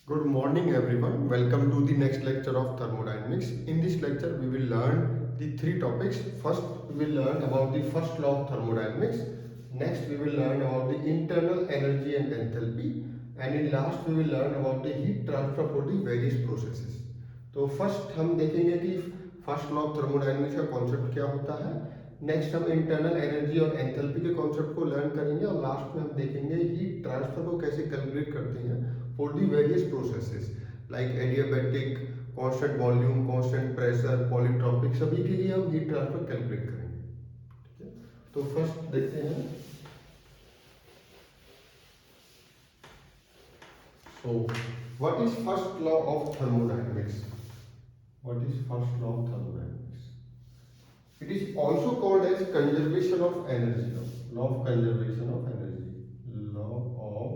Good morning everyone. Welcome to the next lecture of thermodynamics. In this lecture we will learn the three topics. First we will learn about the first law of thermodynamics. Next we will learn about the internal energy and enthalpy. And in last we will learn about the heat transfer for the various processes. तो first हम देखेंगे कि first law of thermodynamics का concept क्या होता है। Next हम internal energy और एंथैल्पी के कॉन्सेप्ट को लर्न करेंगे और लास्ट में हम देखेंगे हीट ट्रांसफर को कैसे कैलकुलेट करते हैं for the various processes like adiabatic, constant volume, constant pressure, polytropic, सभी के लिए हम हीट ट्रांसफर कैलकुलेट करेंगे। ठीक है, तो फर्स्ट देखते हैं। So, what is first law of thermodynamics? What is first law of thermodynamics? It is also called as conservation of energy. Law of conservation of energy. Law of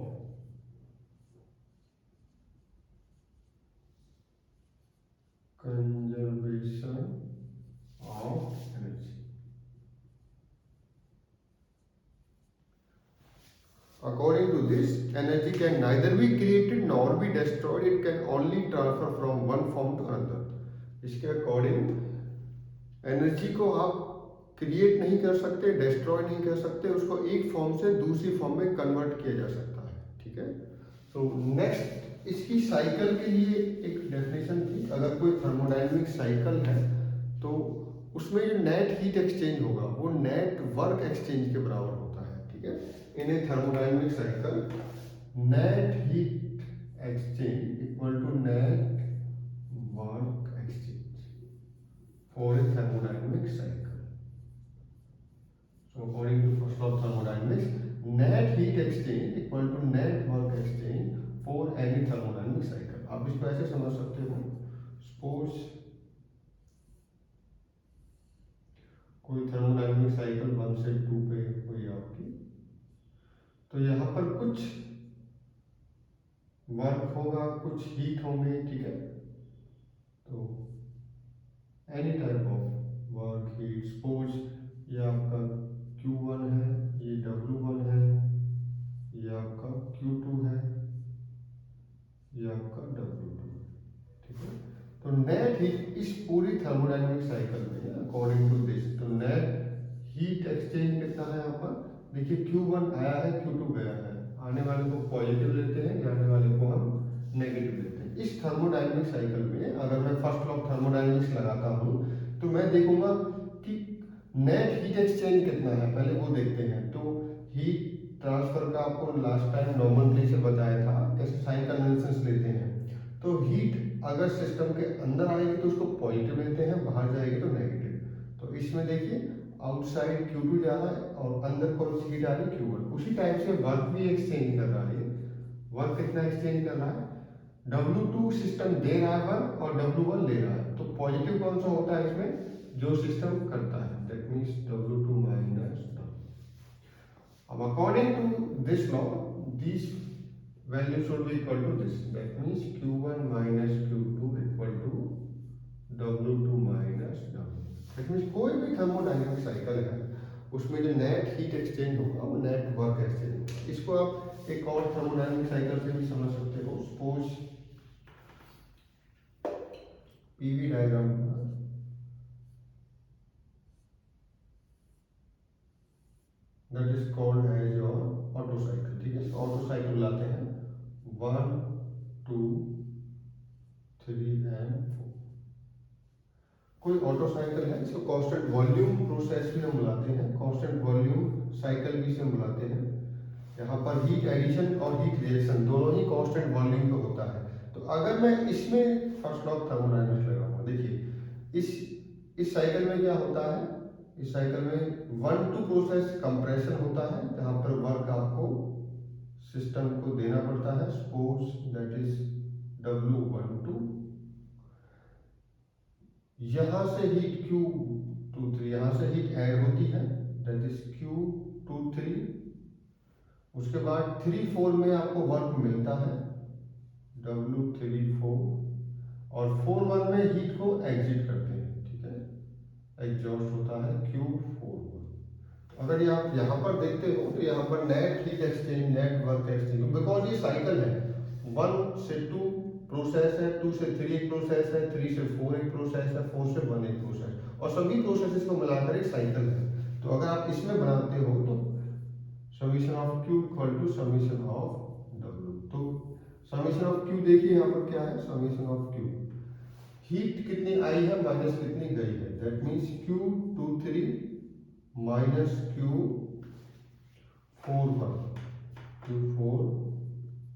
conservation of energy. According to this, energy can neither be created nor be destroyed. It can only transfer from one form to another. इसके according energy को आप create नहीं कर सकते, destroy नहीं कर सकते, उसको एक फॉर्म से दूसरी फॉर्म में कन्वर्ट किया जा सकता है। ठीक है, तो नेक्स्ट इसकी साइकिल के लिए एक डेफिनेशन थी। अगर कोई थर्मोडायनेमिक साइकिल है तो उसमें जो नेट हीट एक्सचेंज होगा वो नेट वर्क एक्सचेंज के बराबर होता है। ठीक है, in a thermodynamic cycle net heat exchange equal to net work for a thermodynamic cycle. So according to first law of thermodynamics, net heat exchange equal to net work exchange for any thermodynamic cycle. आप इसको ऐसे समझ सकते हो, suppose कोई thermodynamic cycle 1 से 2 पे हुई आपकी, तो यहाँ पर कुछ वर्क होगा, कुछ हीट होंगे। ठीक है, तो any type of work heat, suppose ये आपका Q1 है, ये W1 है, ये आपका Q2 है, ये आपका W2 है। ठीक है, तो नेट हीट इस पूरी थर्मोडायनेमिक साइकिल में अकॉर्डिंग टू दिस, तो नेट हीट एक्सचेंज कितना है यहाँ पर देखिए, Q1 आया है, Q2 गया है, आने वाले को पॉजिटिव लेते हैं, जाने वाले को हम नेगेटिव लेते हैं। इस थर्मोडायनेमिक साइकिल में अगर मैं फर्स्ट लॉ ऑफ थर्मोडायनेमिक्स लगाता हूँ तो मैं देखूंगा कि नेट हीट एक्सचेंज कितना है, पहले वो देखते हैं। तो हीट ट्रांसफर का आपको लास्ट टाइम नॉमेनक्लेचर बताया था, कैसे साइन कन्वेंशंस लेते हैं। तो हीट अगर सिस्टम के अंदर आएगी तो उसको पॉजिटिव लेते हैं, बाहर जाएगी तो नेगेटिव। तो इसमें देखिए आउटसाइड Q2 जा रहा है और अंदर कौन सी हीट आ रही है, Q1। उसी टाइप से वर्क भी एक्सचेंज कर रहा है। वर्क कितना एक्सचेंज कर रहा है, W2 सिस्टम दे रहा है वर्क और W1 ले रहा है। तो पॉजिटिव कौन सा होता है इसमें, जो सिस्टम करता है, that means W2 minus W। अब according to this law this value should be equal to this, that means Q1 minus Q2 equal to W2 minus W। That means कोई भी थर्मोडायनेमिक साइकिल है उसमें जो net heat exchange होगा वो net work exchange होगा। इसको आप एक और थर्मोडायनेमिक साइकिल से भी समझ सकते हो। Suppose PV diagram that is called as your Otto cycle. ठीक है, ऑटो साइकिल लाते हैं 1 2 3 एंड 4। कोई ऑटो साइकिल है, इसको कांस्टेंट वॉल्यूम प्रोसेस भी हम बुलाते हैं, कांस्टेंट वॉल्यूम साइकिल भी हम बुलाते हैं। यहाँ पर हीट एडिशन और हीट रिएक्शन दोनों ही कांस्टेंट वॉल्यूम पे होता है। तो अगर मैं इसमें फर्स्ट लॉ ऑफ थर्मोडायनेमिक्स लगाऊंगा, देखिए इस साइकिल में क्या होता है, इस साइकिल में 1-2 प्रोसेस कंप्रेशन होता है जहां पर वर्क आपको सिस्टम को देना पड़ता है। सपोज दैट इज W12, यहां से हीट Q23, यहां से हीट ऐड होती है दैट इज Q23। उसके बाद 3-4 में आपको वर्क मिलता है W34 और 4-1 में हीट को एग्जिट करते हैं। ठीक है, एग्जॉस्ट होता है Q41। अगर ये आप यहाँ पर देखते हो तो यहाँ पर net heat exchange, net work exchange, because ये साइकिल है, 1 से 2 प्रोसेस है, 2 से 3 एक प्रोसेस है, 3 से 4 एक प्रोसेस है, 4 से 1 एक प्रोसेस, और सभी प्रोसेसेस को मिलाकर एक साइकिल है। तो अगर आप इसमें बनाते हो तो summation of Q equal to summation of W. तो समीशन ऑफ क्यू देखिए यहाँ पर क्या है, समीशन ऑफ क्यू, हीट कितनी आई है माइनस कितनी गई है, that means Q 23 minus Q 41, Q 4।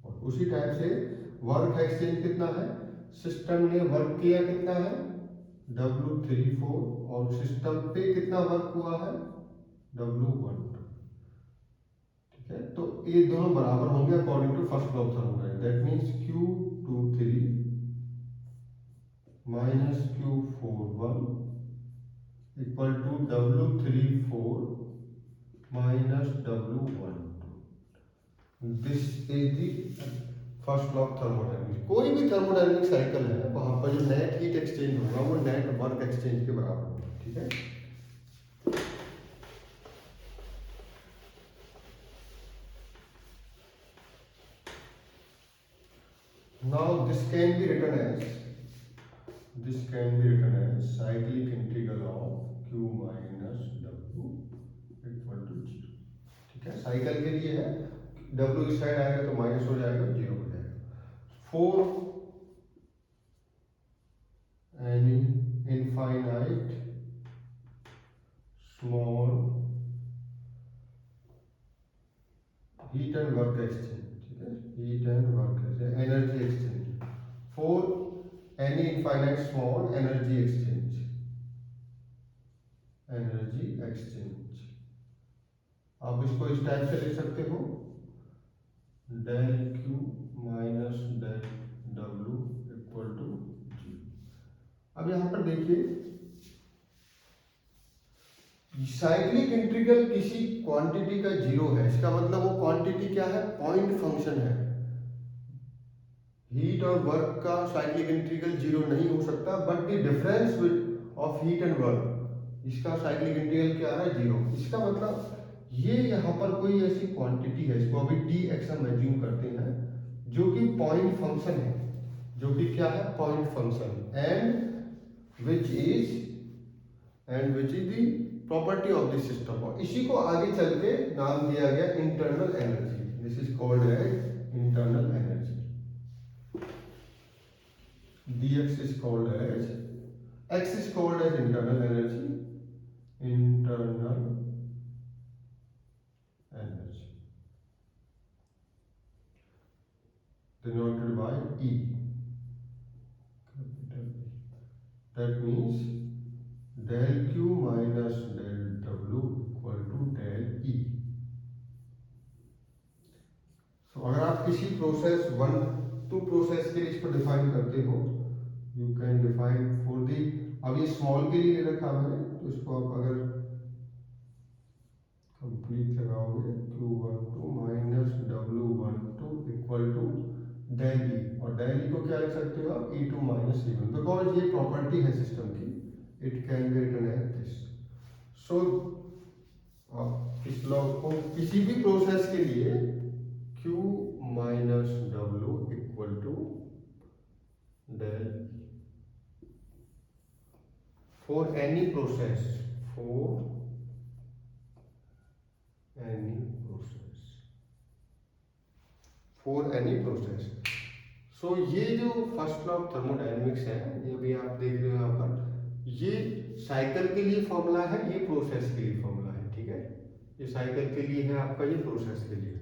और उसी टाइप से वर्क एक्सचेंज कितना है, सिस्टम ने वर्क किया कितना है W34, और सिस्टम पे कितना वर्क हुआ है W12। ठीक है, तो ये दोनों बराबर होंगे according to first law of thermodynamics, that means Q23 minus Q41 equal to W34 minus W12। This is the first law of thermodynamics. कोई भी थर्मोडायनामिक साइकिल है वहां पर जो नेट हीट एक्सचेंज होगा वो नेट वर्क एक्सचेंज के बराबर होगा। ठीक है, now this can be written as cyclic integral of q minus w equal to 0। ठीक है, साइकिल के लिए है, w इस साइड आएगा तो माइनस हो जाएगा, 0 हो जाएगा। For any infinite small heat and work exchange, ठीक है, heat and work exchange, energy exchange, for any infinite small energy exchange, energy exchange. आप इसको इस टाइप से लिख सकते हो, del Q minus del W equal to 0। अब यहां पर देखिए, साइक्लिक इंटीग्रल किसी क्वांटिटी का 0 है, इसका मतलब वो क्वांटिटी क्या है, पॉइंट फंक्शन है। हीट और वर्क का साइक्लिक इंटीग्रल 0 नहीं हो सकता, but the difference of heat and work, इसका साइक्लिक इंटीग्रल क्या है, 0। इसका मतलब ये यहाँ पर कोई ऐसी क्वांटिटी है, इसको अभी टी एक्स हम एज्यूम करते हैं, जो कि पॉइंट फंक्शन है, जो कि क्या है, point function, and which is the property of the system. और इसी को आगे चल के नाम दिया गया internal energy, this is called as internal energy. dx is called as, x is called as internal energy, denoted by E, capital E. That means del Q minus del W equal to del E. So अगर आप किसी process 1 2 process के लिए इसको define करते हो, you can define for the, अब ये स्मॉल के लिए रखा मैंने, तो इसको आप अगर कंप्लीट लगाओगे, Q12 minus W12 equal to del E, और डेल ई को क्या लिख सकते हो आप, E2 माइनस E1, बिकॉज ये प्रॉपर्टी है सिस्टम की, it can be written as this. So आप इस लॉ को किसी भी प्रोसेस के लिए Q minus W equal to del for any process, for any process. So ये जो फर्स्ट लॉ ऑफ थर्मोडायनेमिक्स है, ये भी आप देख रहे हो यहाँ पर, ये साइकिल के लिए फॉर्मूला है, ये प्रोसेस के लिए फॉर्मूला है। ठीक है, ये साइकिल के लिए है आपका, ये प्रोसेस के लिए,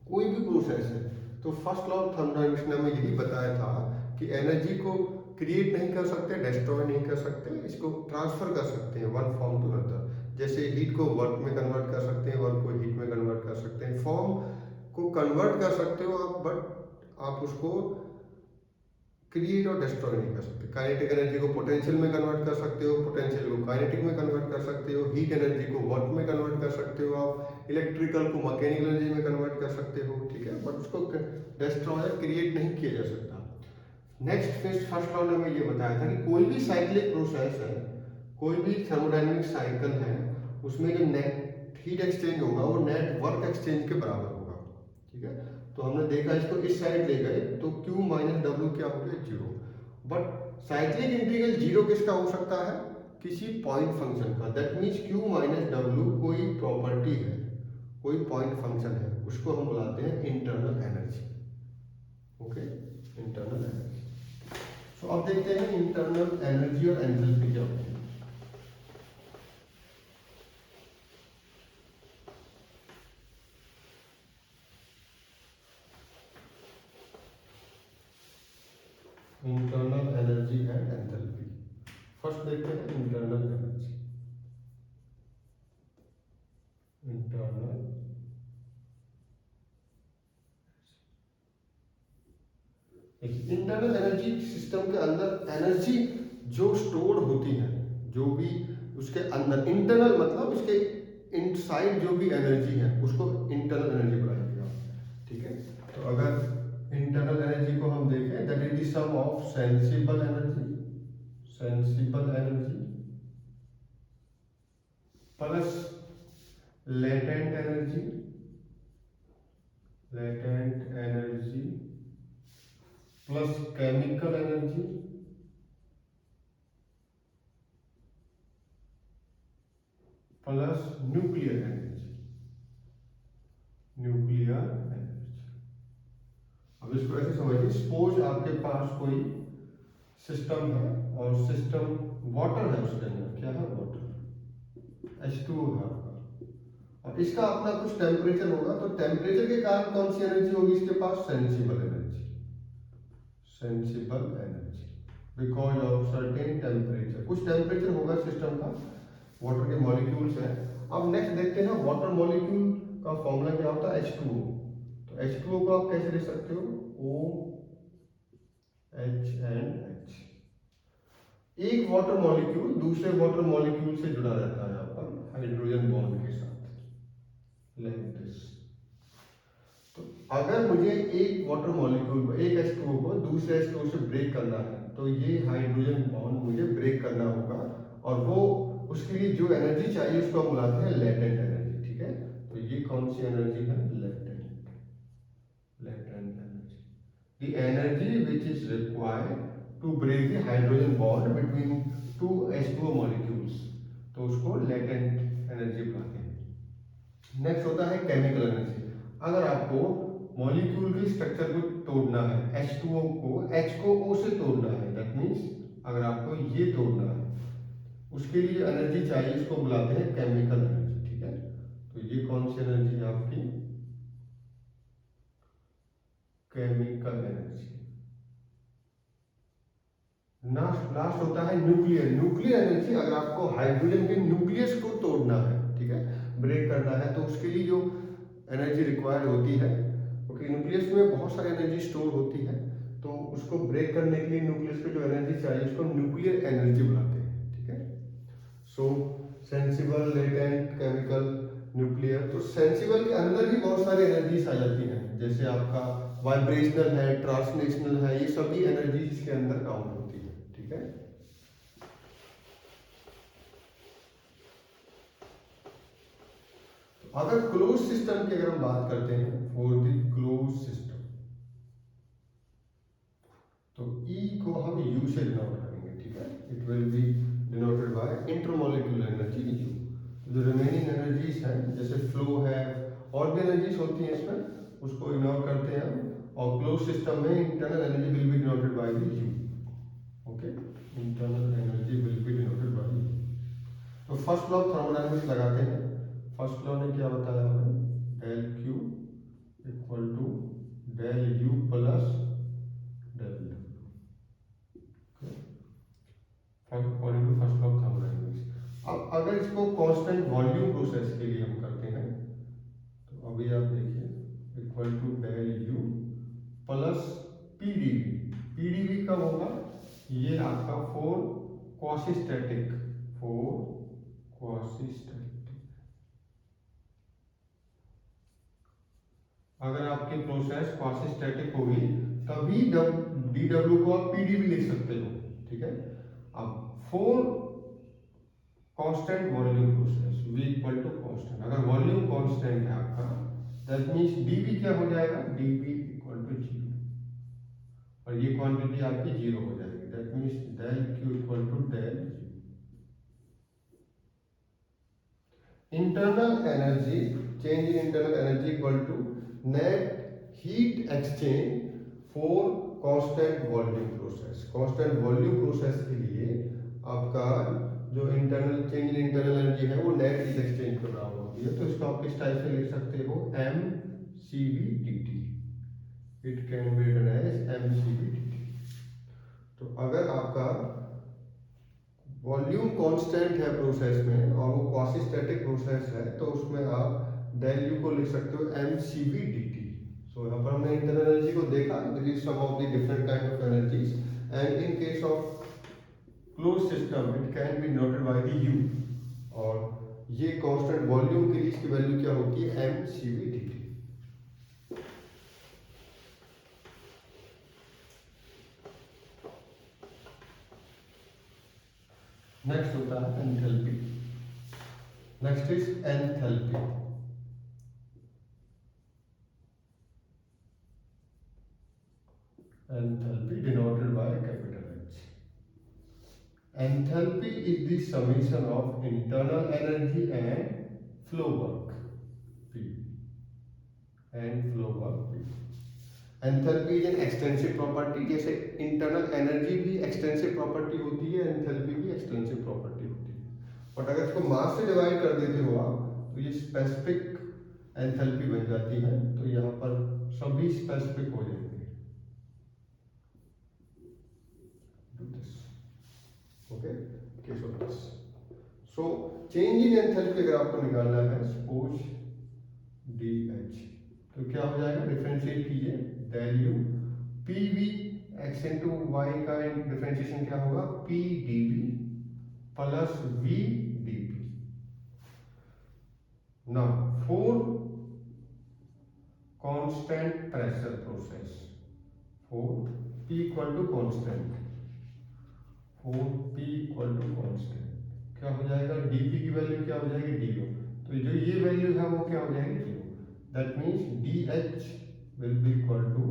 कोई भी प्रोसेस है। तो फर्स्ट लॉ ऑफ थर्मोडायनेमिक्स ने हमें यही बताया था कि एनर्जी को क्रिएट नहीं कर सकते, डिस्ट्रॉय नहीं कर सकते, इसको ट्रांसफर कर सकते हैं वन फॉर्म टू अनदर। जैसे हीट को वर्क में कन्वर्ट कर सकते हैं, वर्क को हीट में कन्वर्ट कर सकते हैं, फॉर्म को कन्वर्ट कर सकते हो आप, बट आप उसको क्रिएट और डिस्ट्रॉय नहीं कर सकते। काइनेटिक एनर्जी को पोटेंशियल में कन्वर्ट कर सकते हो, पोटेंशियल को काइनेटिक में कन्वर्ट कर सकते हो, हीट एनर्जी को वर्क में कन्वर्ट कर सकते हो आप, इलेक्ट्रिकल को मैकेनिकल एनर्जी में कन्वर्ट कर सकते हो। ठीक है, बट उसको डिस्ट्रॉय क्रिएट नहीं किया जा सकता। नेक्स्ट फर्स्ट लॉ ने हमें ये बताया था कि कोई भी साइक्लिक प्रोसेस है, कोई भी थर्मोडायनेमिक साइकिल है, उसमें जो नेट हीट एक्सचेंज होगा वो नेट वर्क एक्सचेंज के बराबर होगा। ठीक है। तो हमने देखा इसको इस साइड ले गए तो Q माइनस डब्ल्यू क्या हो गया, zero. But cyclic integral zero किसका हो सकता है, किसी पॉइंट फंक्शन का। That means Q minus W कोई प्रॉपर्टी है, कोई पॉइंट फंक्शन है, उसको हम बुलाते हैं internal energy. Okay, internal energy. So अब देखते हैं इंटरनल एनर्जी और एंथैल्पी क्या होती है। Internal energy and enthalpy. First देखते हैं internal energy. Internal internal energy system के अंदर एनर्जी जो स्टोर होती है, जो भी उसके अंदर, इंटरनल मतलब उसके इनसाइड जो भी एनर्जी है उसको इंटरनल एनर्जी बोला जाएगा। ठीक है, तो अगर इंटरनल एनर्जी को हम देखें, that is the sum of sensible energy, sensible energy plus latent energy, latent energy plus chemical energy plus nuclear energy, nuclear energy. अब इसको ऐसे समझिए, सपोज आपके पास कोई सिस्टम है और सिस्टम वाटर है, उसके अंदर क्या है, वाटर H2O है आपका, और इसका अपना कुछ टेम्परेचर होगा, तो टेम्परेचर के कारण कौन सी एनर्जी होगी इसके पास, sensible energy, sensible energy because of certain temperature. कुछ टेम्परेचर होगा सिस्टम का, वाटर के मॉलिक्यूल्स हैं। अब नेक्स्ट देखते हैं वाटर मॉलिक्यूल का फॉर्मूला क्या होता है, H2O। तो H2O को आप कैसे लिख सकते हो, OH। एक वाटर मॉलिक्यूल दूसरे वाटर मॉलिक्यूल से जुड़ा रहता है यहाँ पर हाइड्रोजन बॉन्ड के साथ, लाइक दिस। तो अगर मुझे एक वाटर मॉलिक्यूल को, एक H2O को दूसरे H2O से ब्रेक करना है, तो ये हाइड्रोजन बॉन्ड मुझे ब्रेक करना होगा, और वो उसके लिए जो एनर्जी चाहिए उसको हम बुलाते हैं लेटेंट एनर्जी। ठीक है, तो ये कौन सी एनर्जी है, latent, latent energy, the energy which is required to break the hydrogen bond between two H2O molecules, तो उसको लेटेंट एनर्जी बुलाते हैं। नेक्स्ट होता है केमिकल एनर्जी। अगर आपको मॉलिक्यूल के स्ट्रक्चर को तोड़ना है, H2O को H को O से तोड़ना है, दैट मीन्स अगर आपको ये तोड़ना है, उसके लिए एनर्जी चाहिए, उसको बुलाते हैं केमिकल एनर्जी। ठीक है, तो ये कौन सी एनर्जी है आपकी, केमिकल एनर्जी। लास्ट होता है न्यूक्लियर, न्यूक्लियर एनर्जी। अगर आपको हाइड्रोजन के न्यूक्लियस को तोड़ना है, ठीक है, ब्रेक करना है, तो उसके लिए जो एनर्जी रिक्वायर्ड होती है, क्योंकि न्यूक्लियस में बहुत सारी एनर्जी स्टोर होती है, तो उसको ब्रेक करने के लिए न्यूक्लियस पे जो एनर्जी चाहिए उसको न्यूक्लियर एनर्जी बुलाते हैं। ठीक है, सो सेंसिबल, लेटेंट, केमिकल, न्यूक्लियर। तो सेंसिबल के अंदर ही बहुत सारी एनर्जीज आ जाती हैं, जैसे आपका वाइब्रेशनल है, ट्रांसलेशनल है, ये सभी एनर्जी इसके अंदर काउंट होती है। ठीक है, अगर क्लोज सिस्टम की अगर हम बात करते हैं, फॉर द क्लोज सिस्टम, तो E को हम U से डिनोट करेंगे। ठीक है, it will be denoted bye intermolecular energy U। जो रिमेनिंग एनर्जीज हैं, जैसे फ्लो है, और भी एनर्जीज होती हैं इसमें, उसको इग्नोर करते हैं हम, और क्लोज सिस्टम में internal energy will be denoted by the U। Okay, internal energy will be denoted by U। तो फर्स्ट लॉ ऑफ थर्मोडायनेमिक्स लगाते हैं। फर्स्ट लॉ ने क्या बताया हमें, del Q equal to del U plus del W, according to first law of thermodynamics. अब अगर इसको कांस्टेंट वॉल्यूम प्रोसेस के लिए हम करते हैं, तो अभी आप देखिए equal to del U plus PdV। PdV कब होगा, ये आपका फोर क्वासिस्टैटिक, फोर क्वासिस्टैटिक। अगर आपकी प्रोसेस क्वासिस्टैटिक होगी तभी dW को आप PdV लिख सकते हो। ठीक है, अब for constant volume process V equal to constant, अगर वॉल्यूम कांस्टेंट है आपका, दैट मीन्स dV क्या हो जाएगा, dV इक्वल टू 0, और ये क्वांटिटी आपकी 0 हो जाएगी। That means del Q equal to del G। Internal energy, change in internal energy equal to net heat exchange for constant volume process. Constant volume process के लिए आपका जो internal change in internal energy है वो net heat exchange के बराबर होती है। तो इसको आप इस टाइप से लिख सकते हो mCV/dt। It can be written as mCV/dt। तो अगर आपका वॉल्यूम कांस्टेंट है प्रोसेस में और वो क्वासी स्टैटिक प्रोसेस है तो उसमें आप डेल यू को लिख सकते हो mCV/dt। सो यहाँ पर हमने इंटरनल एनर्जी को देखा, this is some of the different kind of energies, and in case of close system it can be noted by the U, और ये कांस्टेंट वॉल्यूम के लिए इसकी वैल्यू क्या होती है, mCV/dt। नेक्स्ट होता है enthalpy. Next is enthalpy. Enthalpy denoted by capital H। Enthalpy is the summation of internal energy and flow work P and flow work P। Enthalpy is an extensive property, जैसे internal energy भी extensive property होती है, enthalpy भी extensive property होती है। और अगर इसको मास से डिवाइड कर देते हो आप तो ये स्पेसिफिक एंथैल्पी बन जाती है। तो यहाँ पर सभी स्पेसिफिक हो जाएंगे। Okay, case of this. So change in enthalpy अगर आपको निकालना है, सपोज DH, तो क्या हो जाएगा, डिफरेंशिएट कीजिए, del U PV x into Y का डिफरेंशिएशन क्या होगा, PdV plus VdP। Now for constant pressure process, for P equal to constant, for P equal to constant क्या हो जाएगा, dP की वैल्यू क्या हो जाएगी, dy। तो जो ये वैल्यू है वो क्या हो जाएगी, 0। That means DH will be equal to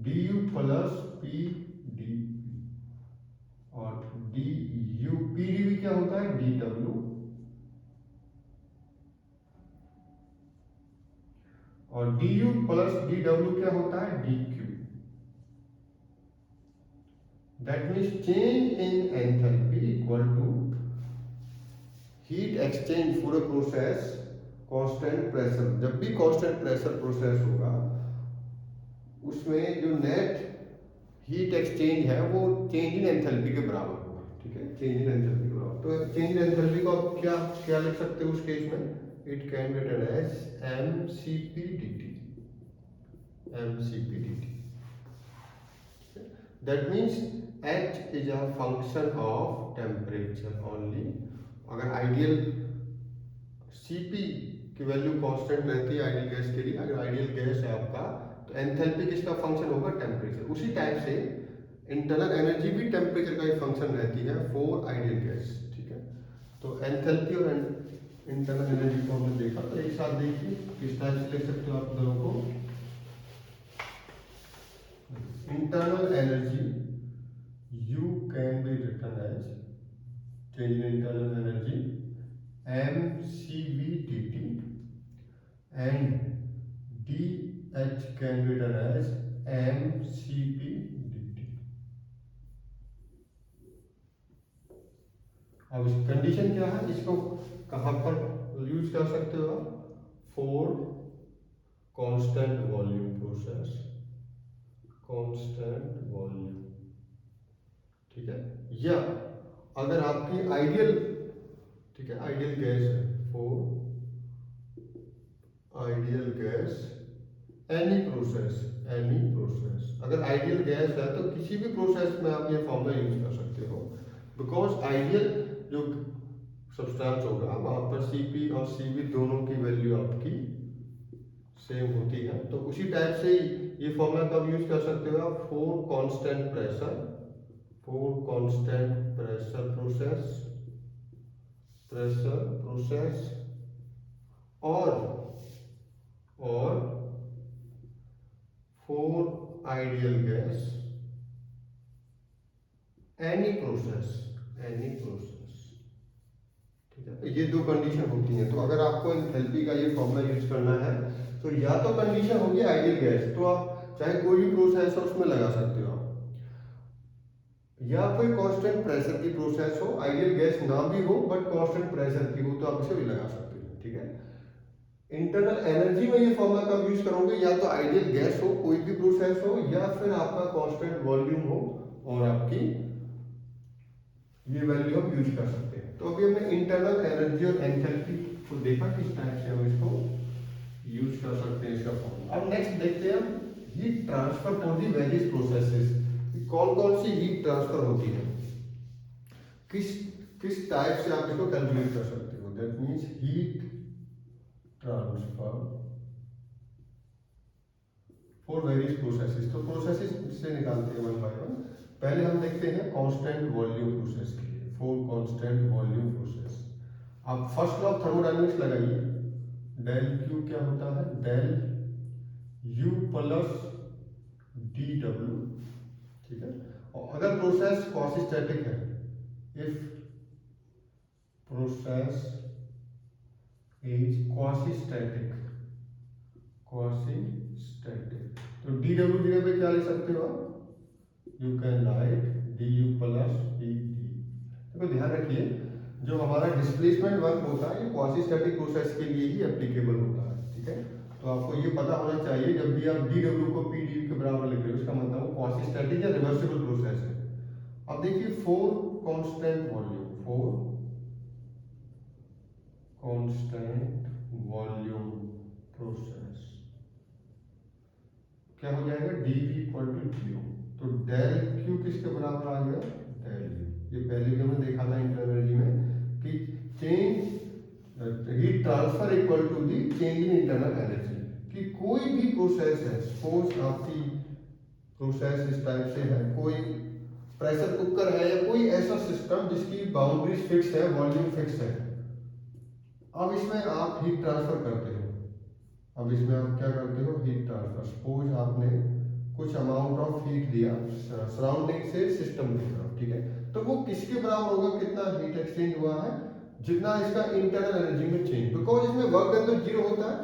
du plus PdP, और du PdV क्या होता है, dW, और du प्लस dW क्या होता है, dQ। That means change in enthalpy equal to heat exchange for a process constant pressure. जब भी कांस्टेंट प्रेशर प्रोसेस होगा उसमें जो नेट हीट एक्सचेंज है वो चेंज इन एंथैल्पी के बराबर होगा। ठीक है, चेंज इन एंथैल्पी के बराबर। तो चेंज इन एंथैल्पी को आप क्या क्या लिख सकते हो उस केस में, it can be written as mCP/dt, mCP/dt। That means H is a function of temperature only. अगर आइडियल Cp की वैल्यू कांस्टेंट रहती है आइडियल गैस के लिए, अगर आइडियल गैस है आपका तो एंथैल्पी किसका फंक्शन होगा, टेम्परेचर। उसी टाइप से इंटरनल एनर्जी भी टेम्परेचर का ही फंक्शन रहती है फॉर आइडियल गैस। ठीक है, तो एंथैल्पी और इंटरनल एनर्जी को हमने देखा। तो एक साथ देखिए किस टाइप से लिख सकते हो आप दोनों को। Internal energy U can be written as change in internal energy mCV/dt and DH can be written as mCP/dt। अब इस कंडीशन क्या है, इसको कहां पर यूज कर सकते हो आप, for constant volume process, constant volume. ठीक है, या अगर आपकी आइडियल, ठीक है, आइडियल गैस है, for ideal gas any process, any process. अगर आइडियल गैस है तो किसी भी प्रोसेस में आप ये फॉर्मूला यूज कर सकते हो, बिकॉज आइडियल जो सब्सटेंस होगा वहां पर Cp और Cv दोनों की वैल्यू आपकी सेम होती है। तो उसी टाइप से ये फॉर्मूला कब यूज कर सकते हो आप, for constant pressure, for constant pressure process, pressure process, और for ideal gas, any process, ठीक है। ये दो कंडीशन होती हैं। तो अगर आपको एंथैल्पी का ये फॉर्मूला यूज करना है तो या तो कंडीशन होगी आइडियल गैस, तो आप चाहे कोई भी प्रोसेस हो उसमें लगा सकते हो आप, या कोई कांस्टेंट प्रेशर की प्रोसेस हो, आइडियल गैस ना भी हो बट कांस्टेंट प्रेशर की हो, तो आप इसे भी लगा सकते हो, ठीक है। इंटरनल एनर्जी में ये फॉर्मूला कब यूज करोगे, या तो आइडियल गैस हो, कोई भी प्रोसेस हो, या फिर आपका कांस्टेंट वॉल्यूम हो और आपकी ये वैल्यू हम यूज कर सकते हैं। तो अभी हमने इंटरनल एनर्जी और एंथैल्पी को देखा किस टाइप से हम इसको यूज कर सकते हैं इसका फॉर्मूला। अब नेक्स्ट देखते हैं हम heat transfer for the various processes, कौन कौन सी हीट ट्रांसफर होती है, किस किस टाइप से आप इसको कैलकुलेट कर सकते हो। That means heat transfer for various processes. तो प्रोसेसेस से निकालते हैं वन बाय वन। पहले हम देखते हैं कांस्टेंट वॉल्यूम प्रोसेस के लिए, फॉर कांस्टेंट वॉल्यूम प्रोसेस आप फर्स्ट लॉ ऑफ थर्मोडायनेमिक्स लगाइए। डेल क्यू क्या होता है, del U plus D W, ठीक है। और अगर प्रोसेस क्वासिस्टैटिक है, इफ प्रोसेस इज क्वासिस्टैटिक, तो डी डब्ल्यू जगह पे क्या लिख सकते हो आप, you can write D U plus D D. देखो ध्यान रखिए, जो हमारा डिस्प्लेसमेंट वर्क होता है ये क्वासिस्टैटिक प्रोसेस के लिए ही एप्लीकेबल होता है, ठीक है। तो आपको ये पता होना चाहिए जब भी आप डी डब्ल्यू को पी डी के बराबर लिख रहे हो, इसका मतलब वो क्वासिस्टैटिक या रिवर्सिबल प्रोसेस है। अब देखिए फोर कांस्टेंट वॉल्यूम प्रोसेस क्या हो जाएगा, D V equal to zero. तो डेल क्यू किसके बराबर आ गया, डेल यू। ये पहले भी हमने देखा था इंटरनल एनर्जी में कि change heat transfer equal to the change in internal energy, कि कोई भी प्रोसेस है, सपोज आपकी प्रोसेस इस टाइप से है, कोई प्रेशर कुकर है या कोई ऐसा सिस्टम जिसकी बाउंड्रीज फिक्स है, वॉल्यूम फिक्स है। अब इसमें आप हीट ट्रांसफर करते हो, अब इसमें आप क्या करते हो, हीट ट्रांसफर। सपोज आपने कुछ अमाउंट ऑफ हीट लिया सराउंडिंग से सिस्टम की तरफ, ठीक है। तो वो किसके बराबर होगा, कितना हीट एक्सचेंज हुआ है, जितना इसका इंटरनल एनर्जी में चेंज, बिकॉज इसमें वर्क डन तो जीरो होता है।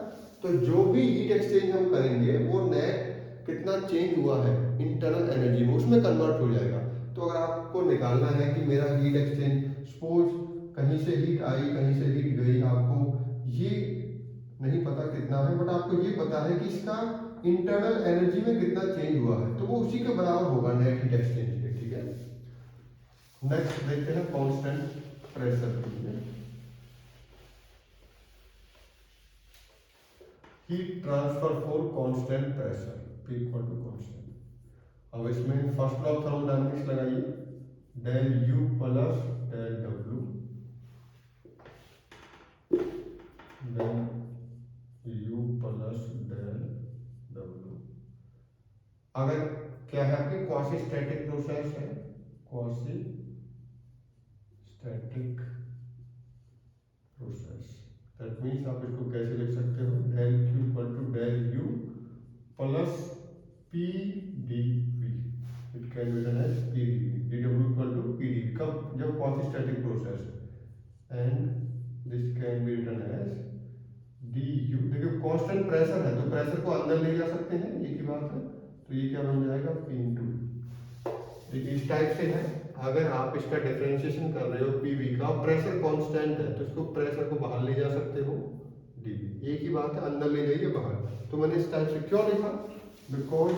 तो जो भी हीट एक्सचेंज हम करेंगे वो नेट कितना चेंज हुआ है इंटरनल एनर्जी में, उसमें कन्वर्ट हो जाएगा। तो अगर आपको निकालना है कि मेरा हीट एक्सचेंज, सपोज कहीं से हीट आई कहीं से हीट गई, आपको ये नहीं पता कितना है, बट आपको ये पता है कि इसका इंटरनल एनर्जी में कितना चेंज हुआ है, तो वो उसी के बराबर होगा नेट हीट एक्सचेंज के, ठीक है। नेक्स्ट देखते हैं कांस्टेंट प्रेशर के लिए, heat transfer for constant pressure, P equal to constant. अब इसमें फर्स्ट लॉ ऑफ थर्मोडायनेमिक्स लगाइए, del U plus del W, del U plus del W. अगर क्या है आपकी क्वासिस्टैटिक प्रोसेस है, क्वासिस्टैटिक प्रोसेस, दैट मींस आप इसको कैसे लिख सकते हो, del Q equal to del U plus P D V, it can be written as P D V, D W equal to P D V, कब, जब quasistatic process है, and this can be written as D U. देखिए constant pressure है तो pressure को अंदर ले जा सकते हैं, ये की बात है, तो ये क्या बन जाएगा, पी इंटू, देखिए इस टाइप से है। अगर आप इसका डिफरेंशिएशन कर रहे हो पीवी का, प्रेशर कांस्टेंट है तो इसको प्रेशर को बाहर ले जा सकते हो, डीवी, एक ही बात है, अंदर ले जाइए बाहर। तो मैंने इस टाइप से क्यों लिखा, because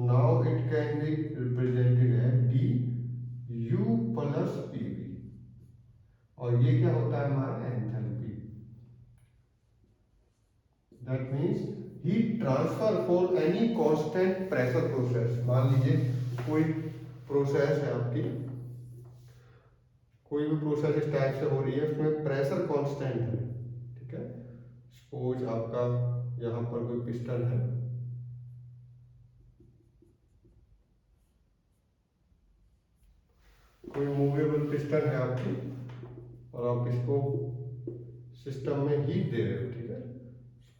now it can be represented as D U plus PV, और ये क्या होता है हमारा enthalpy. That means heat transfer for any constant pressure process. मान लीजिए कोई प्रोसेस है आपकी, कोई भी प्रोसेस इस टाइप से हो रही है, उसमें प्रेशर कांस्टेंट है, ठीक है। सपोज आपका यहाँ पर कोई पिस्टन है, कोई मूवेबल पिस्टन है आपकी, और आप इसको सिस्टम में हीट दे रहे हो, ठीक है।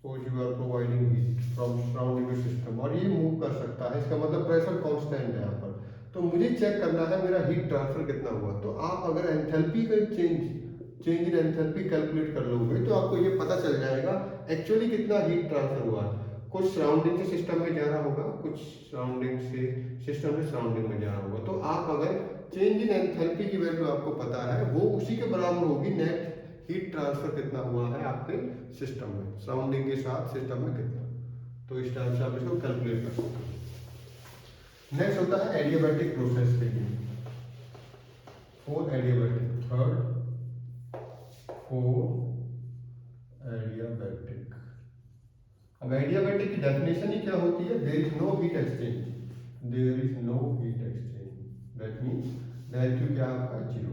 Suppose you are providing heat from surrounding system और ये मूव कर सकता है, इसका मतलब प्रेशर कांस्टेंट है यहाँ पर। तो मुझे चेक करना है मेरा हीट ट्रांसफर कितना हुआ। तो आप अगर एंथैल्पी का चेंज इन एंथैल्पी कैलकुलेट कर लोगे तो आपको ये पता चल जाएगा एक्चुअली कितना हीट ट्रांसफर हुआ। कुछ सराउंडिंग से सिस्टम में जा रहा होगा, कुछ सराउंडिंग से सिस्टम से सराउंडिंग में जा रहा होगा। तो आप अगर चेंज इन एंथैल्पी की वैल्यू आपको पता है, वो उसी के बराबर होगी नेट हीट ट्रांसफर कितना हुआ है आपके सिस्टम में, सराउंडिंग के साथ सिस्टम में कितना। तो इस टाइप से आप इसको कैलकुलेट कर सकते हो। नेक्स्ट होता है एडियाबैटिक प्रोसेस के लिए। For adiabatic, third for adiabatic. अब एडियाबैटिक की डेफिनेशन ही क्या होती है? There is no heat exchange, there is no heat exchange, that means del Q क्या आपका जीरो।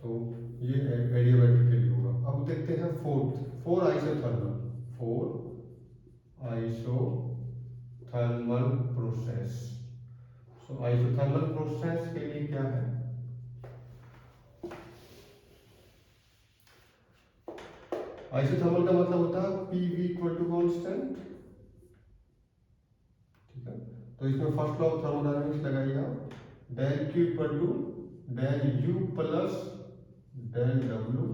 तो ये एडियाबैटिक के लिए होगा। अब देखते हैं for isothermal, for isothermal process. So isothermal process के लिए क्या है? आइसोथर्मल का मतलब होता है PV इक्वल टू कांस्टेंट, ठीक है। तो इसमें फर्स्ट लॉ ऑफ थर्मोडायनामिक्स लगाइएगा, del Q equal to del U plus del W।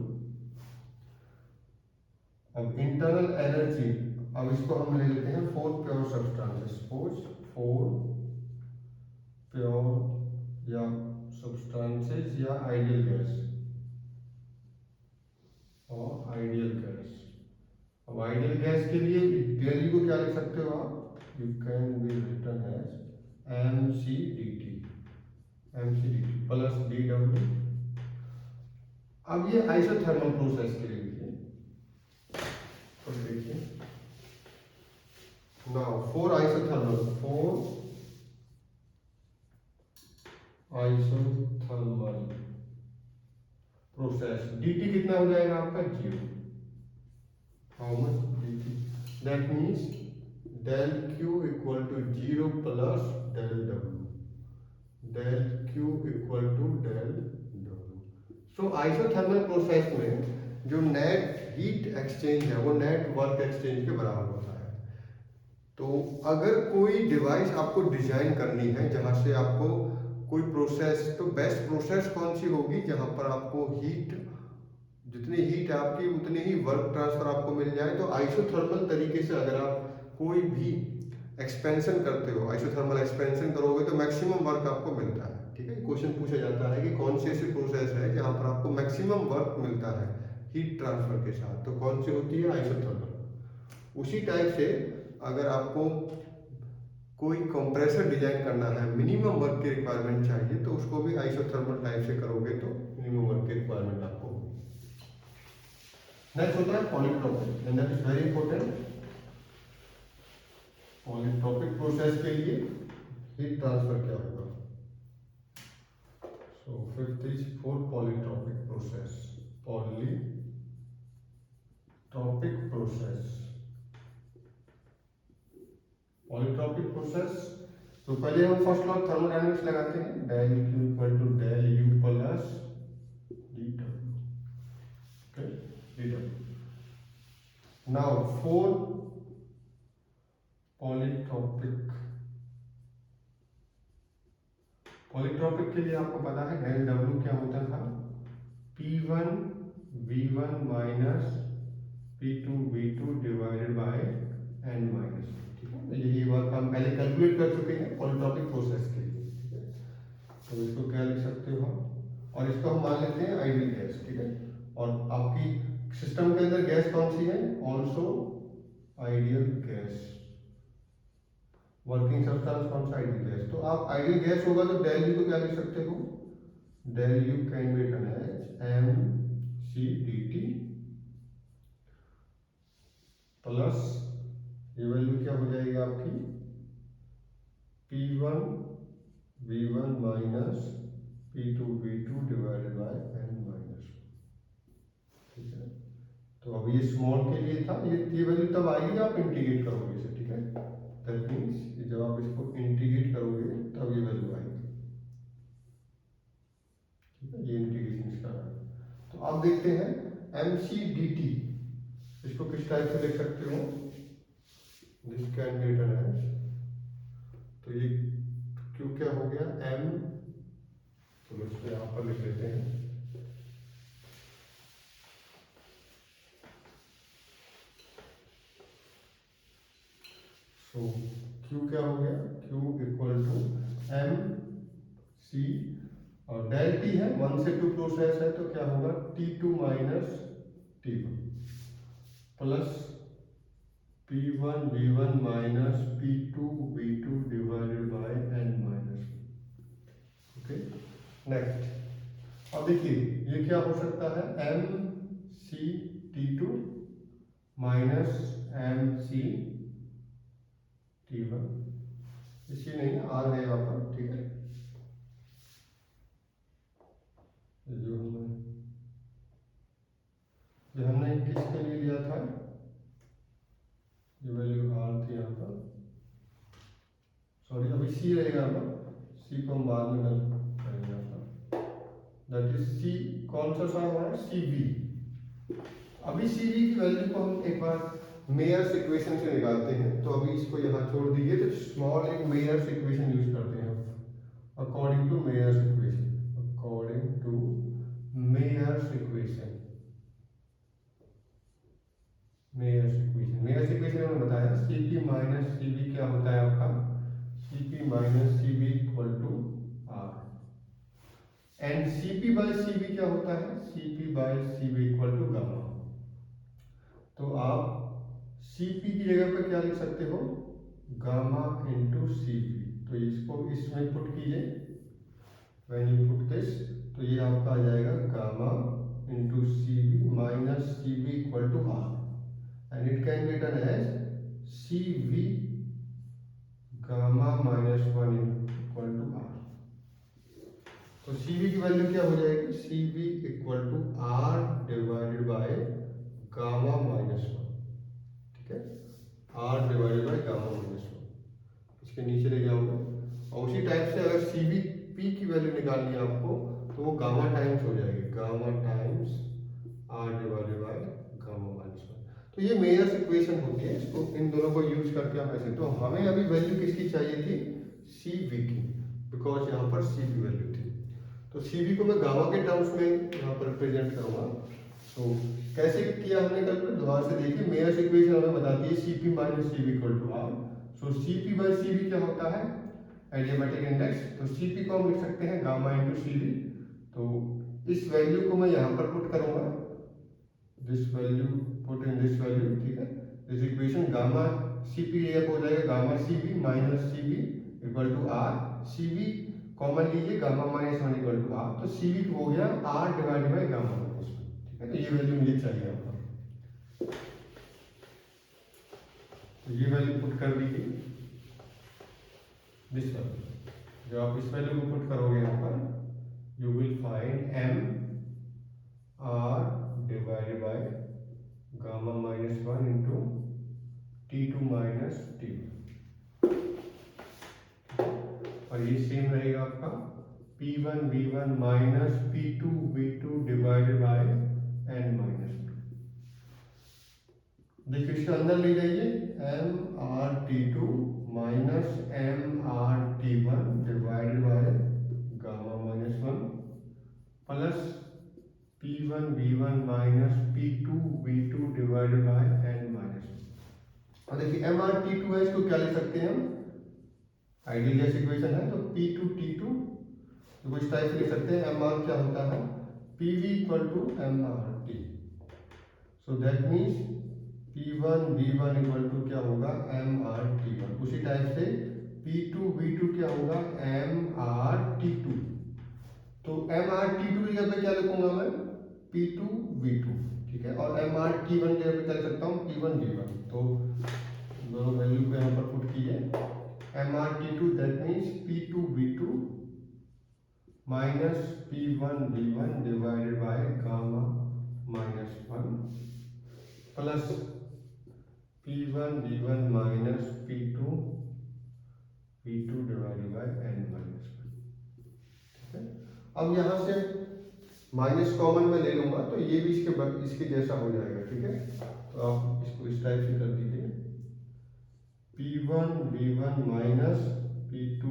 अब इंटरनल एनर्जी, अब इसको हम ले लेते हैं for pure substances, suppose for pure या सब्सटेंसेस या आइडियल गैस और आइडियल गैस। अब आइडियल गैस के लिए वैल्यू को क्या लिख सकते हो आप? You can be written as mc dt plus dw। अब ये आइसोथर्मल प्रोसेस के लिए तो देखिए, now for isothermal process dt कितना हो जाएगा आपका? Zero. How much? dt, that means del q equal to zero plus del w, del q equal to del w। So isothermal process में जो नेट हीट एक्सचेंज है वो net work exchange के बराबर होता है। तो अगर कोई डिवाइस आपको डिजाइन करनी है जहां से आपको कोई प्रोसेस, तो बेस्ट प्रोसेस कौन सी होगी? जहां पर आपको हीट, जितनी हीट है आपकी उतनी ही वर्क ट्रांसफर आपको मिल जाए। तो आइसोथर्मल तरीके से अगर आप कोई भी एक्सपेंशन करते हो, आइसोथर्मल एक्सपेंशन करोगे तो मैक्सिमम वर्क आपको मिलता है, ठीक है। क्वेश्चन पूछा जाता है कि कौन सी ऐसी प्रोसेस है जहां पर आपको मैक्सिमम वर्क मिलता है हीट ट्रांसफर के साथ, तो कौन सी होती है? आइसोथर्मल। उसी टाइप से अगर आपको कोई कंप्रेसर डिजाइन करना है, मिनिमम वर्क की रिक्वायरमेंट चाहिए, तो उसको भी आइसोथर्मल टाइप से करोगे तो मिनिमम वर्क की रिक्वायरमेंट आपको होगी। नेक्स्ट होता है polytropic, and that is very important. Polytropic process के लिए हीट ट्रांसफर क्या होगा? So fifth is for polytropic process, polytropic process. Polytropic process, तो पहले हम फर्स्ट लॉ थर्मोडायनामिक्स लगाते हैं, del Q equal to del U plus dW, okay, dW। Now for polytropic के लिए आपको पता है डेल W क्या होता था? P1 V1 minus P2 V2 divided by n minus, ठीक है। तो यही वर्क हम पहले कैलकुलेट कर चुके हैं पॉलीट्रोपिक प्रोसेस के लिए, ठीक है। तो इसको क्या लिख सकते हो हम? और इसको हम मान लेते हैं आइडियल गैस, ठीक है। और आपकी सिस्टम के अंदर गैस कौन सी है? Also ideal gas. Working substance कौन सा? Ideal gas. तो आप आइडियल गैस होगा तो डेल यू को क्या लिख सकते हो? Del U can be written as mc dt plus ये वैल्यू क्या हो जाएगी आपकी? P1 V1 minus P2 V2 divided by n minus, ठीक है। तो अब ये स्मॉल के लिए था, ये वैल्यू तब आएगी जब आप इंटीग्रेट करोगे इसे, ठीक है। दैट मीन्स जब आप इसको इंटीग्रेट करोगे तब ये वैल्यू आएगी, ठीक है। ये इंटीग्रेशन इसका है। तो अब देखते हैं mc dt, इसको किस टाइप से लिख सकते हो, this can be written as, तो ये क्यू क्या हो गया एम, तो इसको यहाँ पर लिख लेते हैं, तो Q क्या हो गया, Q equal to M C, और डेल टी है 1 से 2 प्रोसेस है तो क्या होगा T2 minus T1 plus P1 V1 minus P2 V2 divided by n minus, okay. Next, अब देखिए ये क्या हो सकता है M C T2 minus M C T1, इसी नहीं आर है यहाँ पर, ठीक है। जो हमने किसके लिए लिया था, ये वैल्यू आर थी यहाँ पर, सॉरी अभी सी रहेगा, सी को हम बाद में कल करेंगे यहाँ पर, दैट इज सी, कौन सा हमारा सी बी। अभी सी बी की वैल्यू को हम एक बार मेयर्स इक्वेशन से निकालते हैं, तो अभी इसको यहाँ छोड़ दीजिए, तो स्मॉल एक मेयर्स इक्वेशन यूज करते हैं according to Mayer's equation, according to Mayer's equation, Mayer's equation में बताया Cp माइनस Cv क्या होता है आपका, Cp minus Cv equal to R, and Cp by Cv क्या होता है, Cp by Cv equal to gamma. तो आप Cp की जगह पे क्या लिख सकते हो, गामा इंटू Cv, तो इसको इसमें पुट कीजिए, व्हेन यू पुट दिस, तो ये आपका आ जाएगा gamma into Cv minus Cv equal to R, and it can be written as Cv gamma minus 1 equal to R। तो Cv की वैल्यू क्या हो जाएगी, Cv equal to R divided by gamma minus 1, ठीक है, R divided by gamma minus 1, इसके नीचे ले जाओगे, और उसी टाइप से अगर Cv P की वैल्यू निकालनी है आपको, तो वो गामा टाइम्स हो जाएगी, gamma times R divided by gamma minus 1। तो ये मेयर्स इक्वेशन होती है, इसको इन दोनों को यूज करके हम ऐसे, तो हमें अभी वैल्यू किसकी चाहिए थी, Cv की, बिकॉज यहाँ पर Cv वैल्यू थी, तो Cv को मैं गामा के टर्म्स में यहाँ पर रिप्रेजेंट करूँगा। तो कैसे किया हमने कल पर, दोबारा से देखिए, मेयर्स इक्वेशन हमें बताती है Cp minus Cv equal to R, so Cp by Cv क्या होता है, एडियाबैटिक इंडेक्स, तो Cp को हम लिख सकते हैं गामा इंटू Cv, तो इस वैल्यू को मैं यहाँ पर पुट करूँगा, this value put in this value, ठीक है, दिस इक्वेशन गामा Cp ये हो जाएगा gamma Cv minus Cv equal to R, Cv common लीजिए, gamma minus 1 equal to R, तो Cv हो गया R divided by gamma minus 1, ठीक है, तो ये वैल्यू मुझे चाहिए आपका, तो ये वैल्यू पुट कर दीजिए, दिस वैल्यू, जब आप इस वैल्यू को पुट करोगे यहाँ पर, you will find m R divided by gamma minus 1 into T2 minus T1, और ये सेम रहेगा आपका P1 V1 minus P2 V2 divided by n minus 2। देखिए इसके अंदर ले जाइए, M R T2 minus M R T1 divided by gamma minus 1 plus P1 V1 minus P2 V2 divided by n minus 2। और देखिए M R T2 है, इसको क्या लिख सकते हैं हम, आइडियल गैस इक्वेशन है, तो P2 T2 तो कुछ टाइप से लिख सकते हैं, एम आर क्या होता है, PV equal to M R T, so that means P1 V1 equal to क्या होगा एम आर T1, उसी टाइप से P2 V2 क्या होगा एम आर T2, तो एम आर T2 की जगह पे क्या लिखूंगा मैं, P2 V2, ठीक है, और एम आर T1 की जगह पे क्या लिख सकता हूँ, P1 V1, तो दोनों वैल्यू को यहाँ पर पुट कीजिए, M R T2 that means P2 V2 minus P1 V1 divided by gamma minus 1 plus P1 V1 minus P2 V2 divided by n minus 1, ठीक है। अब यहाँ से माइनस कॉमन में ले लूंगा, तो ये भी इसके जैसा हो जाएगा, ठीक है, तो आप इसको इस टाइप से कर दीजिए, P1 V1 minus P2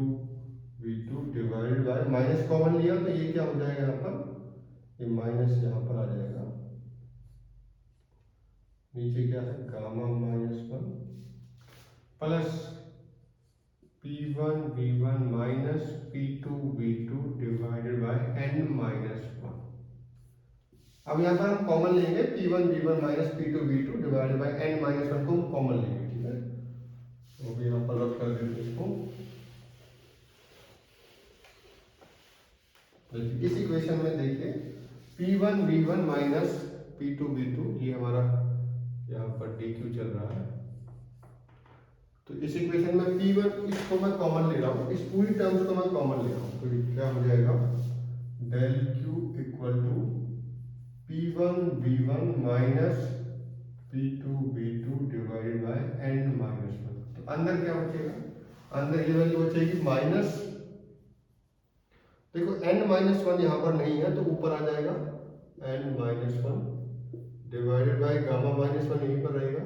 V2 divided bye, minus common लिया तो ये क्या हो जाएगा यहाँ पर, ये माइनस यहाँ पर आ जाएगा, नीचे क्या है gamma -1 plus P1 V1 minus P2 V2 divided by n-1। अब यहाँ पर हम कॉमन लेंगे, P1 V1 minus P2 V2 divided by n-1 को हम कॉमन लेंगे, ठीक है। तो अभी यहाँ पर रख कर देते इसको। इस इक्वेशन में देखिए P1 V1 minus P2 V2, ये हमारा यहाँ पर dq चल रहा है। तो इस इक्वेशन में P1 इसको मैं कॉमन ले रहा हूँ, इस पूरी टर्म्स को मैं कॉमन ले रहा हूँ, तो क्या हो जाएगा del Q equal to P1 V1 minus P2 V2 divided by n-1। तो अंदर क्या बचेगा, अंदर ये वैल्यू बचेगी माइनस, देखो n-1 यहाँ पर नहीं है तो ऊपर आ जाएगा n-1 डिवाइडेड बाय गामा-1 यहीं पर रहेगा,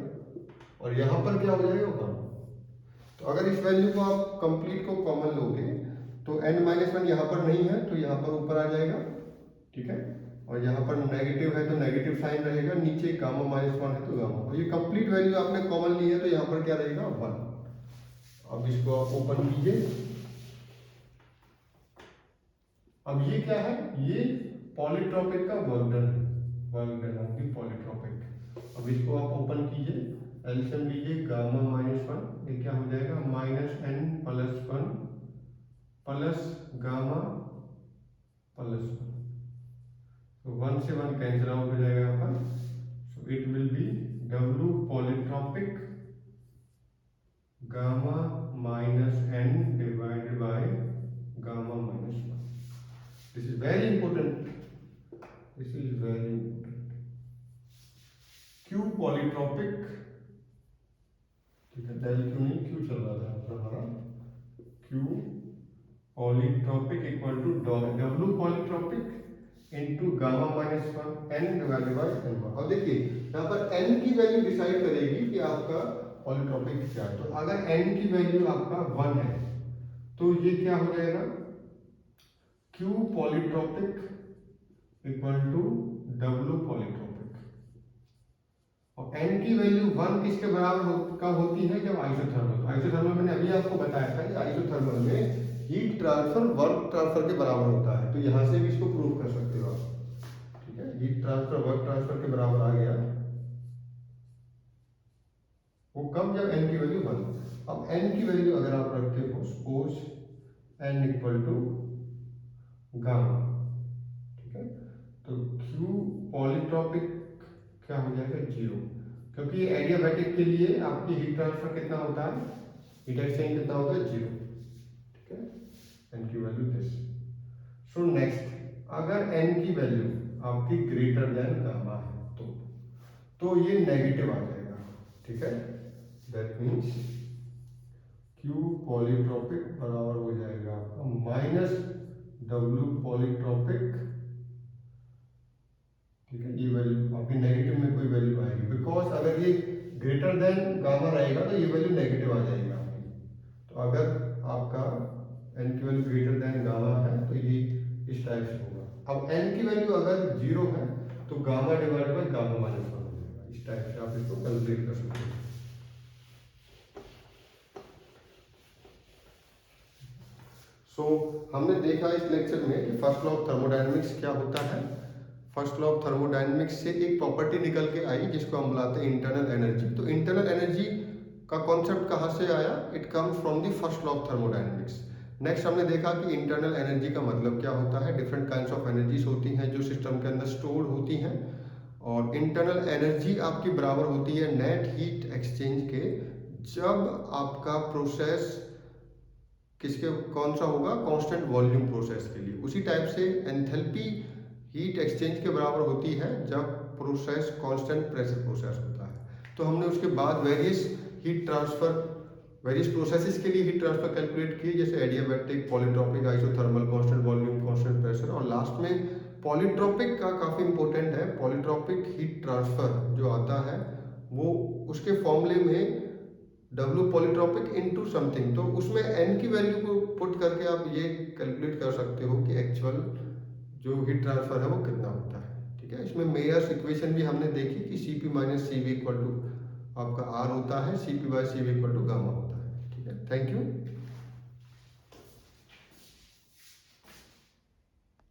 और यहाँ पर क्या हो जाएगा 1। तो अगर इस वैल्यू को आप कंप्लीट को कॉमन लोगे तो n-1 यहाँ पर नहीं है तो यहाँ पर ऊपर आ जाएगा, ठीक है, और यहाँ पर नेगेटिव है तो नेगेटिव साइन रहेगा, नीचे गामा-1 है तो गामा, और ये कंप्लीट वैल्यू आपने कॉमन ली है तो यहाँ पर क्या रहेगा 1। अब इसको आप ओपन कीजिए। अब ये क्या है, ये पॉलीट्रॉपिक का वर्कडन है, वर्कडन ऑफ द पॉलीट्रॉपिक। अब इसको आप ओपन कीजिए, एलसीएम लीजिए गामा-1, ये क्या हो जाएगा -n+1 प्लस गामा +1, तो 1 से 1 कैंसिल आउट हो जाएगा यहाँ पर, so it will be W polytropic gamma divided by gamma. This is very important. This is very important. Q polytropic, ठीक है, डेल Q नहीं Q चल रहा था हमारा, Q polytropic equal to W polytropic into gamma n divided by n। और देखिए यहाँ पर n की वैल्यू डिसाइड करेगी कि आपका पॉलीट्रॉपिक क्या है। तो अगर n की वैल्यू आपका 1 है तो ये क्या हो जाएगा Q polytropic equal to W polytropic, और n की वैल्यू 1 किसके बराबर कब होती है, जब आइसोथर्मल। तो आइसोथर्मल मैंने अभी आपको बताया था कि आइसोथर्मल में हीट ट्रांसफर वर्क ट्रांसफर के बराबर होता है, तो यहाँ से भी इसको प्रूव कर सकते हो आप, ठीक है। हीट ट्रांसफर वर्क ट्रांसफर के बराबर आ गया, वो कब, जब n की वैल्यू 1। अब n की वैल्यू अगर आप रखते हो suppose n equal to gamma, ठीक है, तो Q पॉलीट्रॉपिक क्या हो जाएगा 0, क्योंकि एडियाबैटिक के लिए आपकी हीट ट्रांसफर कितना होता है, हीट एक्सचेंज कितना होता है 0, ठीक है, n की वैल्यू दिस। सो नेक्स्ट अगर n की वैल्यू आपकी ग्रेटर देन गामा है तो ये नेगेटिव आ जाएगा, ठीक है, दैट मीन्स Q पॉलीट्रॉपिक बराबर हो जाएगा आपका W पॉलीट्रॉपिक, ठीक है, ये वैल्यू आपकी नेगेटिव में कोई वैल्यू आएगी, बिकॉज अगर ये ग्रेटर देन गामा रहेगा तो ये वैल्यू नेगेटिव आ जाएगी आपकी। तो अगर आपका n की वैल्यू ग्रेटर देन गामा है तो ये इस टाइप से होगा। अब n की वैल्यू अगर 0 है तो गामा डिवाइडेड बाय गामा-1 हो जाएगा, इस टाइप से आप इसको कैलकुलेट कर सकते हो। हमने देखा इस लेक्चर में कि फर्स्ट लॉ ऑफ थर्मोडायनेमिक्स क्या होता है। फर्स्ट लॉ ऑफ थर्मोडायनेमिक्स से एक प्रॉपर्टी निकल के आई जिसको हम बुलाते हैं इंटरनल एनर्जी। तो इंटरनल एनर्जी का कॉन्सेप्ट कहाँ से आया, it comes from the first law of thermodynamics. Next हमने देखा कि इंटरनल एनर्जी का मतलब क्या होता है, डिफरेंट काइंड्स ऑफ एनर्जीज होती हैं जो सिस्टम के अंदर स्टोर होती हैं, और इंटरनल एनर्जी आपकी बराबर होती है नेट हीट एक्सचेंज के, जब आपका प्रोसेस किसके कौन सा होगा, कांस्टेंट वॉल्यूम प्रोसेस के लिए। उसी टाइप से एंथैल्पी हीट एक्सचेंज के बराबर होती है जब प्रोसेस कांस्टेंट प्रेशर प्रोसेस होता है। तो हमने उसके बाद various heat transfer, various processes के लिए हीट ट्रांसफर कैलकुलेट किए, जैसे adiabatic, polytropic, isothermal, constant volume, constant pressure, और लास्ट में पॉलीट्रॉपिक का काफ़ी इंपॉर्टेंट है। पॉलीट्रॉपिक हीट ट्रांसफर जो आता है वो उसके फॉर्मूले में W पॉलीट्रॉपिक इनटू समथिंग, तो उसमें N की वैल्यू को पुट करके आप ये कैलकुलेट कर सकते हो कि एक्चुअल जो हीट ट्रांसफर है वो कितना होता है। ठीक है, इसमें मेयर्स इक्वेशन भी हमने देखी कि Cp minus Cv equal to आपका R होता है, Cp by Cv equal to gamma होता है। ठीक है, थैंक यू।